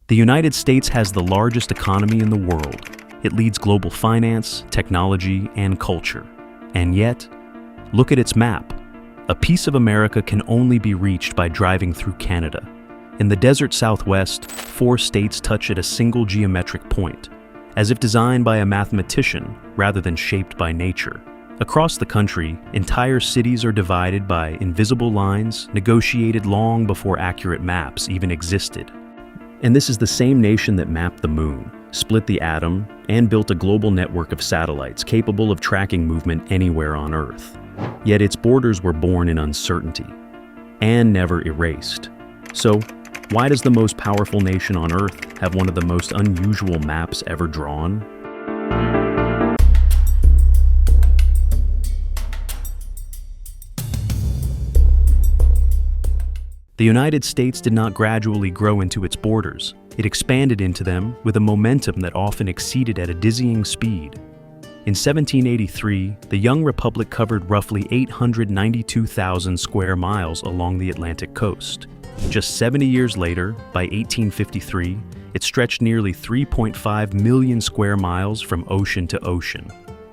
The United States has the largest economy in the world. It leads global finance, technology, and culture. And yet, look at its map. A piece of America can only be reached by driving through Canada. In the desert Southwest, 4 states touch at a single geometric point, as if designed by a mathematician rather than shaped by nature. Across the country, entire cities are divided by invisible lines negotiated long before accurate maps even existed. And this is the same nation that mapped the moon, split the atom, and built a global network of satellites capable of tracking movement anywhere on Earth. Yet its borders were born in uncertainty and never erased. So, why does the most powerful nation on Earth have one of the most unusual maps ever drawn? The United States did not gradually grow into its borders. It expanded into them with a momentum that often exceeded at a dizzying speed. In 1783, the young republic covered roughly 892,000 square miles along the Atlantic coast. Just 70 years later, by 1853, it stretched nearly 3.5 million square miles from ocean to ocean.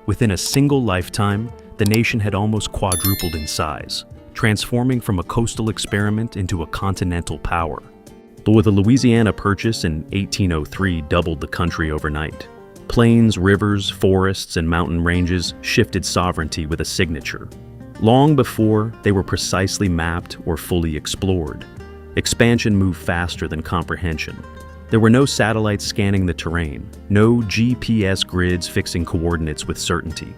Within a single lifetime, the nation had almost quadrupled in size, transforming from a coastal experiment into a continental power. But with the Louisiana Purchase in 1803 doubled the country overnight. Plains, rivers, forests, and mountain ranges shifted sovereignty with a signature. Long before they were precisely mapped or fully explored, expansion moved faster than comprehension. There were no satellites scanning the terrain, no GPS grids fixing coordinates with certainty.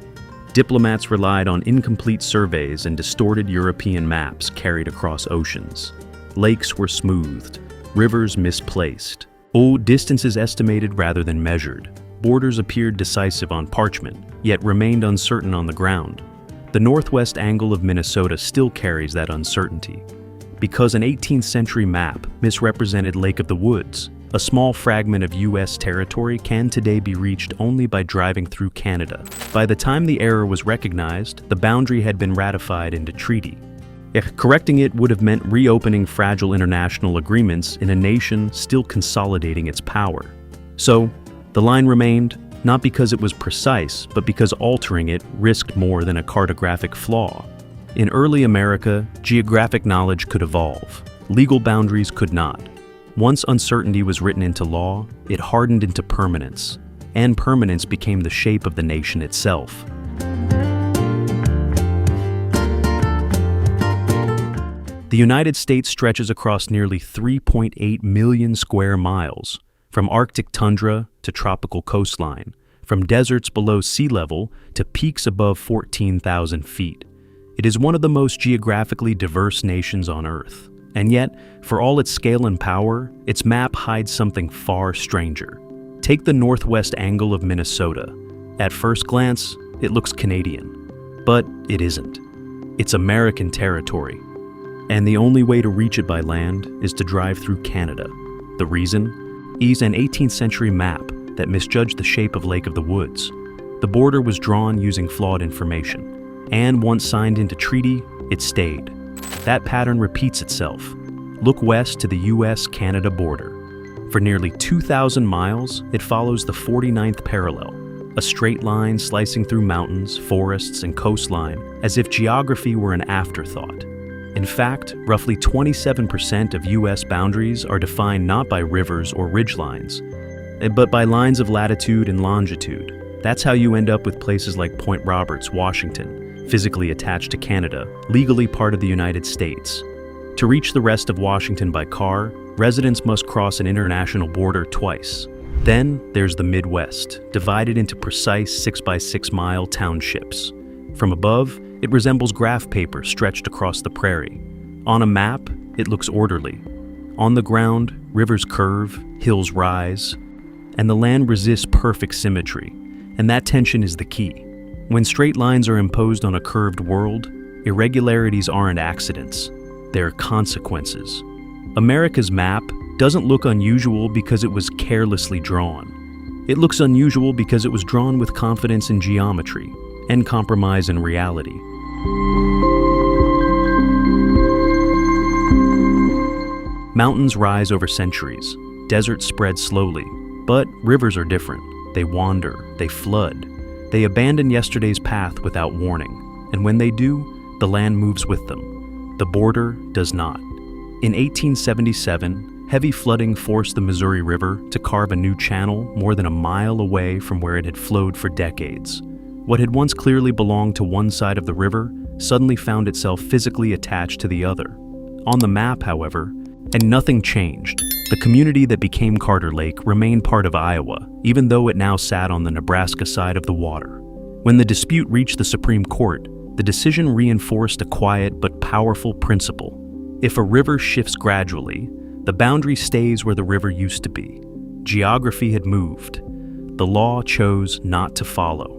Diplomats relied on incomplete surveys and distorted European maps carried across oceans. Lakes were smoothed, rivers misplaced, old distances estimated rather than measured. Borders appeared decisive on parchment, yet remained uncertain on the ground. The northwest angle of Minnesota still carries that uncertainty, because an 18th century map misrepresented Lake of the Woods. A small fragment of U.S. territory can today be reached only by driving through Canada. By the time the error was recognized, the boundary had been ratified into treaty. Correcting it would have meant reopening fragile international agreements in a nation still consolidating its power. So, the line remained, not because it was precise, but because altering it risked more than a cartographic flaw. In early America, geographic knowledge could evolve. Legal boundaries could not. Once uncertainty was written into law, it hardened into permanence, and permanence became the shape of the nation itself. The United States stretches across nearly 3.8 million square miles, from Arctic tundra to tropical coastline, from deserts below sea level to peaks above 14,000 feet. It is one of the most geographically diverse nations on Earth. And yet, for all its scale and power, its map hides something far stranger. Take the northwest angle of Minnesota. At first glance, it looks Canadian. But it isn't. It's American territory. And the only way to reach it by land is to drive through Canada. The reason? Is an 18th century map that misjudged the shape of Lake of the Woods. The border was drawn using flawed information. And once signed into treaty, it stayed. That pattern repeats itself. Look west to the US-Canada border. For nearly 2,000 miles, it follows the 49th parallel, a straight line slicing through mountains, forests, and coastline, as if geography were an afterthought. In fact, roughly 27% of US boundaries are defined not by rivers or ridgelines, but by lines of latitude and longitude. That's how you end up with places like Point Roberts, Washington, physically attached to Canada, legally part of the United States. To reach the rest of Washington by car, residents must cross an international border twice. Then there's the Midwest, divided into precise 6x6 mile townships. From above, it resembles graph paper stretched across the prairie. On a map, it looks orderly. On the ground, rivers curve, hills rise, and the land resists perfect symmetry. And that tension is the key. When straight lines are imposed on a curved world, irregularities aren't accidents, they're consequences. America's map doesn't look unusual because it was carelessly drawn. It looks unusual because it was drawn with confidence in geometry and compromise in reality. Mountains rise over centuries. deserts spread slowly. But rivers are different. They wander, they flood. They abandon yesterday's path without warning. And when they do, the land moves with them. The border does not. In 1877, heavy flooding forced the Missouri River to carve a new channel more than a mile away from where it had flowed for decades. What had once clearly belonged to one side of the river suddenly found itself physically attached to the other. On the map, however, and nothing changed. The community that became Carter Lake remained part of Iowa, even though it now sat on the Nebraska side of the water. When the dispute reached the Supreme Court, the decision reinforced a quiet but powerful principle. If a river shifts gradually, the boundary stays where the river used to be. Geography had moved. The law chose not to follow.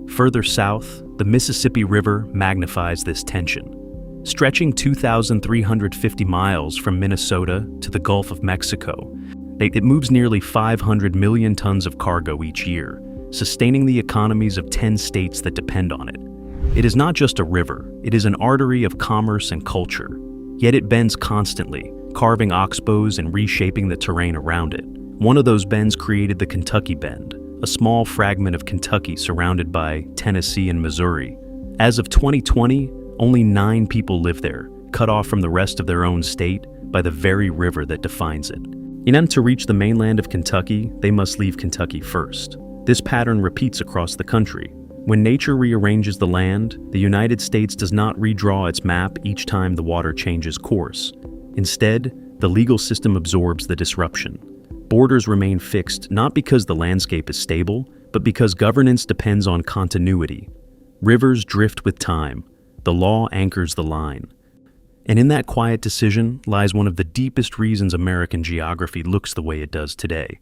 Further south, the Mississippi River magnifies this tension. Stretching 2,350 miles from Minnesota to the Gulf of Mexico, it moves nearly 500 million tons of cargo each year, sustaining the economies of 10 states that depend on it. It is not just a river, it is an artery of commerce and culture. Yet it bends constantly, carving oxbows and reshaping the terrain around it. One of those bends created the Kentucky Bend, a small fragment of Kentucky surrounded by Tennessee and Missouri. As of 2020, only 9 people live there, cut off from the rest of their own state by the very river that defines it. In order to reach the mainland of Kentucky, they must leave Kentucky first. This pattern repeats across the country. When nature rearranges the land, the United States does not redraw its map each time the water changes course. Instead, the legal system absorbs the disruption. Borders remain fixed not because the landscape is stable, but because governance depends on continuity. Rivers drift with time. The law anchors the line. And in that quiet decision lies one of the deepest reasons American geography looks the way it does today.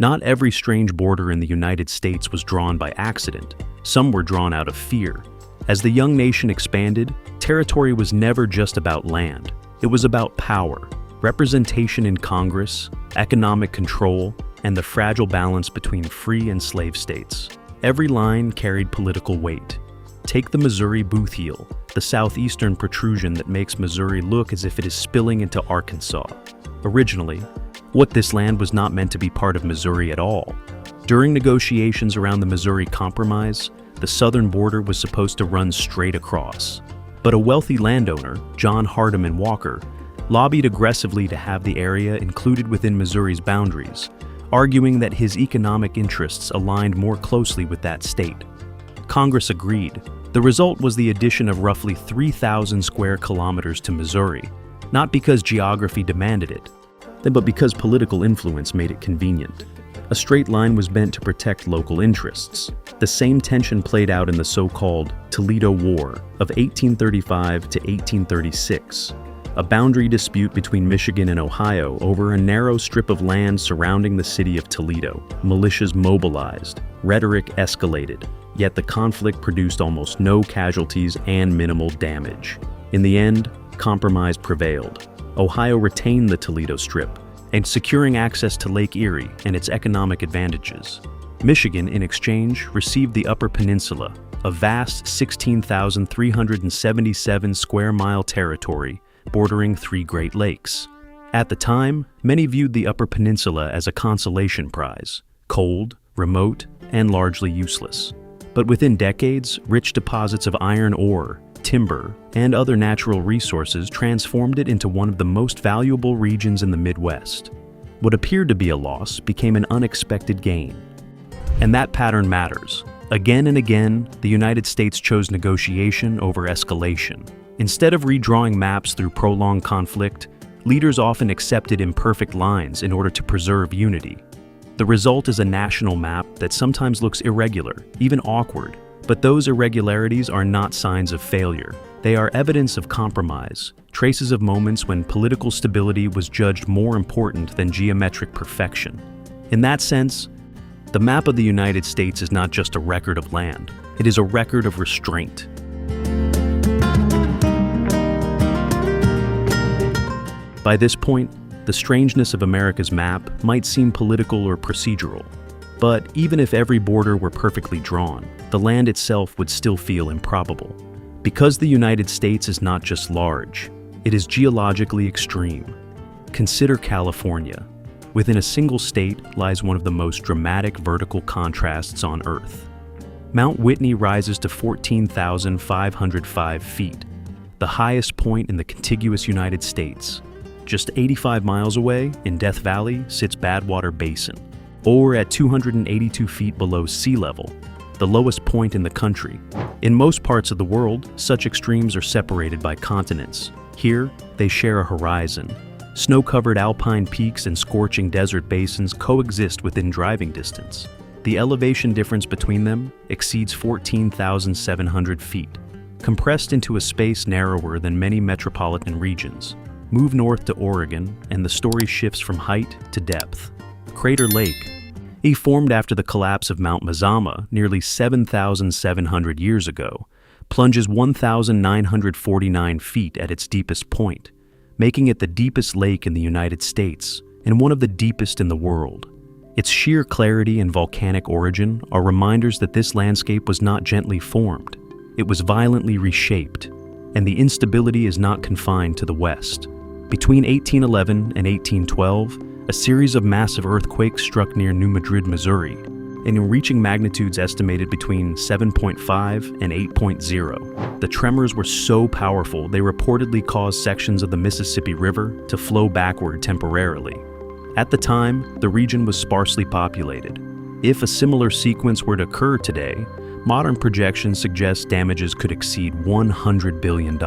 Not every strange border in the United States was drawn by accident. Some were drawn out of fear. As the young nation expanded, territory was never just about land. It was about power, representation in Congress, economic control, and the fragile balance between free and slave states. Every line carried political weight. Take the Missouri Booth Heel, the southeastern protrusion that makes Missouri look as if it is spilling into Arkansas. Originally, this land was not meant to be part of Missouri at all. During negotiations around the Missouri Compromise, the southern border was supposed to run straight across. But a wealthy landowner, John Hardeman Walker, lobbied aggressively to have the area included within Missouri's boundaries, arguing that his economic interests aligned more closely with that state. Congress agreed. The result was the addition of roughly 3,000 square kilometers to Missouri, not because geography demanded it, but because political influence made it convenient. A straight line was bent to protect local interests. The same tension played out in the so-called Toledo War of 1835 to 1836, a boundary dispute between Michigan and Ohio over a narrow strip of land surrounding the city of Toledo. Militias mobilized, rhetoric escalated, yet the conflict produced almost no casualties and minimal damage. In the end, compromise prevailed. Ohio retained the Toledo Strip, and securing access to Lake Erie and its economic advantages. Michigan, in exchange, received the Upper Peninsula, a vast 16,377 square mile territory bordering 3 Great Lakes. At the time, many viewed the Upper Peninsula as a consolation prize, cold, remote, and largely useless. But within decades, rich deposits of iron ore, timber, and other natural resources transformed it into one of the most valuable regions in the Midwest. What appeared to be a loss became an unexpected gain. And that pattern matters. Again and again, the United States chose negotiation over escalation. Instead of redrawing maps through prolonged conflict, leaders often accepted imperfect lines in order to preserve unity. The result is a national map that sometimes looks irregular, even awkward. But those irregularities are not signs of failure. They are evidence of compromise, traces of moments when political stability was judged more important than geometric perfection. In that sense, the map of the United States is not just a record of land, it is a record of restraint. By this point, the strangeness of America's map might seem political or procedural. But even if every border were perfectly drawn, the land itself would still feel improbable. Because the United States is not just large, it is geologically extreme. Consider California. Within a single state lies one of the most dramatic vertical contrasts on Earth. Mount Whitney rises to 14,505 feet, the highest point in the contiguous United States. Just 85 miles away, in Death Valley, sits Badwater Basin, or at 282 feet below sea level, the lowest point in the country. In most parts of the world, such extremes are separated by continents. Here, they share a horizon. Snow-covered alpine peaks and scorching desert basins coexist within driving distance. The elevation difference between them exceeds 14,700 feet, compressed into a space narrower than many metropolitan regions. Move north to Oregon, and the story shifts from height to depth. Crater Lake. He formed after the collapse of Mount Mazama nearly 7,700 years ago, plunges 1,949 feet at its deepest point, making it the deepest lake in the United States and one of the deepest in the world. Its sheer clarity and volcanic origin are reminders that this landscape was not gently formed. It was violently reshaped, and the instability is not confined to the West. Between 1811 and 1812, a series of massive earthquakes struck near New Madrid, Missouri, and reaching magnitudes estimated between 7.5 and 8.0. The tremors were so powerful they reportedly caused sections of the Mississippi River to flow backward temporarily. At the time, the region was sparsely populated. If a similar sequence were to occur today, modern projections suggest damages could exceed $100 billion,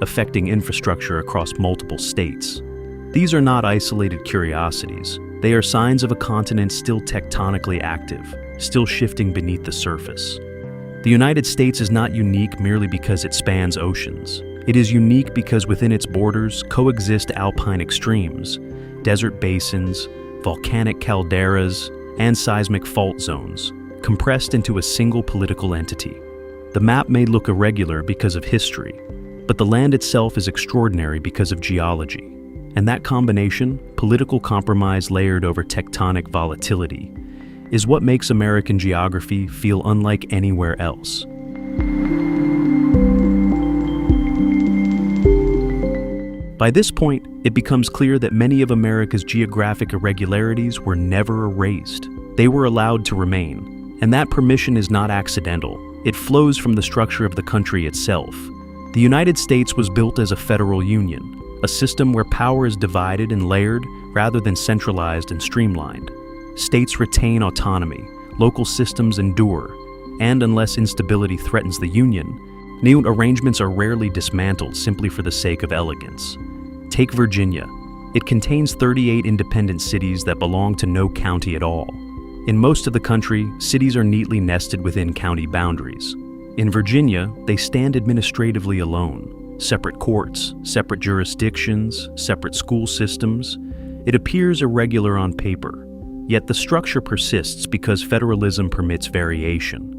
affecting infrastructure across multiple states. These are not isolated curiosities. They are signs of a continent still tectonically active, still shifting beneath the surface. The United States is not unique merely because it spans oceans. It is unique because within its borders coexist alpine extremes, desert basins, volcanic calderas, and seismic fault zones, compressed into a single political entity. The map may look irregular because of history, but the land itself is extraordinary because of geology. And that combination, political compromise layered over tectonic volatility, is what makes American geography feel unlike anywhere else. By this point, it becomes clear that many of America's geographic irregularities were never erased. They were allowed to remain, and that permission is not accidental. It flows from the structure of the country itself. The United States was built as a federal union, a system where power is divided and layered rather than centralized and streamlined. States retain autonomy, local systems endure, and unless instability threatens the union, new arrangements are rarely dismantled simply for the sake of elegance. Take Virginia. It contains 38 independent cities that belong to no county at all. In most of the country, cities are neatly nested within county boundaries. In Virginia, they stand administratively alone. Separate courts, separate jurisdictions, separate school systems. It appears irregular on paper, yet the structure persists because federalism permits variation.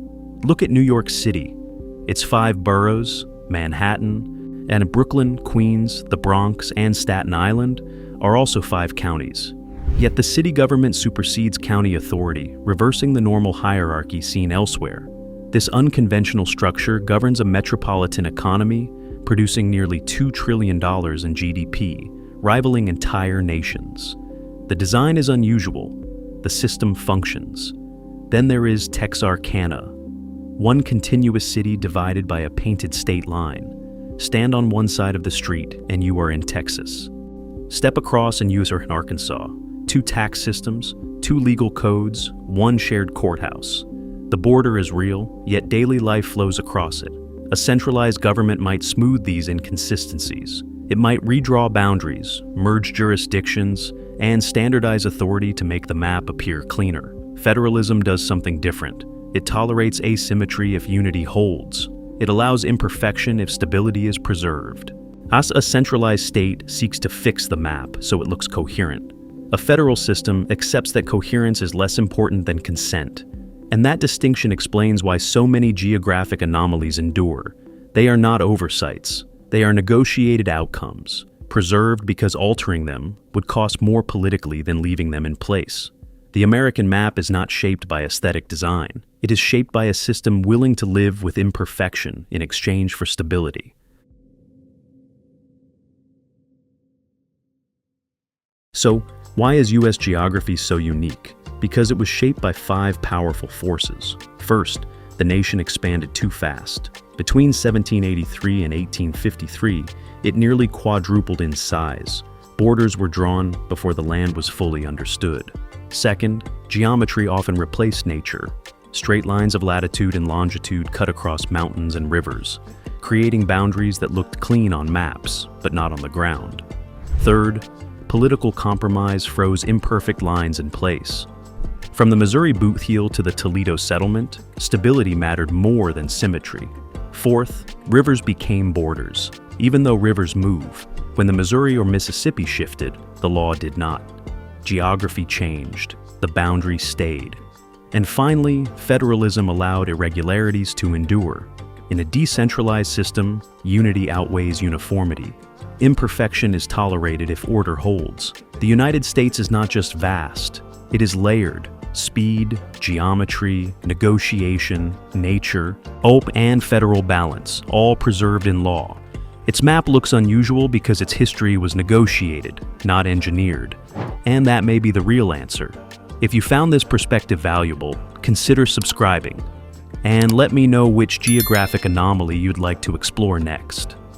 Look at New York City. Its 5 boroughs, Manhattan, and Brooklyn, Queens, the Bronx, and Staten Island are also 5 counties. Yet the city government supersedes county authority, reversing the normal hierarchy seen elsewhere. This unconventional structure governs a metropolitan economy, producing nearly $2 trillion in GDP, rivaling entire nations. The design is unusual. The system functions. Then there is Texarkana, one continuous city divided by a painted state line. Stand on one side of the street and you are in Texas. Step across and you are in Arkansas. 2 tax systems, 2 legal codes, 1 shared courthouse. The border is real, yet daily life flows across it. A centralized government might smooth these inconsistencies. It might redraw boundaries, merge jurisdictions, and standardize authority to make the map appear cleaner. Federalism does something different. It tolerates asymmetry if unity holds. It allows imperfection if stability is preserved. As a centralized state seeks to fix the map so it looks coherent. A federal system accepts that coherence is less important than consent. And that distinction explains why so many geographic anomalies endure. They are not oversights. They are negotiated outcomes, preserved because altering them would cost more politically than leaving them in place. The American map is not shaped by aesthetic design. It is shaped by a system willing to live with imperfection in exchange for stability. So, why is U.S. geography so unique? Because it was shaped by 5 powerful forces. First, the nation expanded too fast. Between 1783 and 1853, it nearly quadrupled in size. Borders were drawn before the land was fully understood. Second, geometry often replaced nature. Straight lines of latitude and longitude cut across mountains and rivers, creating boundaries that looked clean on maps, but not on the ground. Third, political compromise froze imperfect lines in place. From the Missouri boot heel to the Toledo settlement, stability mattered more than symmetry. Fourth, rivers became borders. Even though rivers move, when the Missouri or Mississippi shifted, the law did not. Geography changed, the boundary stayed. And finally, federalism allowed irregularities to endure. In a decentralized system, unity outweighs uniformity. Imperfection is tolerated if order holds. The United States is not just vast, it is layered. Speed, geometry, negotiation, nature, and federal balance, all preserved in law. Its map looks unusual because its history was negotiated, not engineered. And that may be the real answer. If you found this perspective valuable, consider subscribing. And let me know which geographic anomaly you'd like to explore next.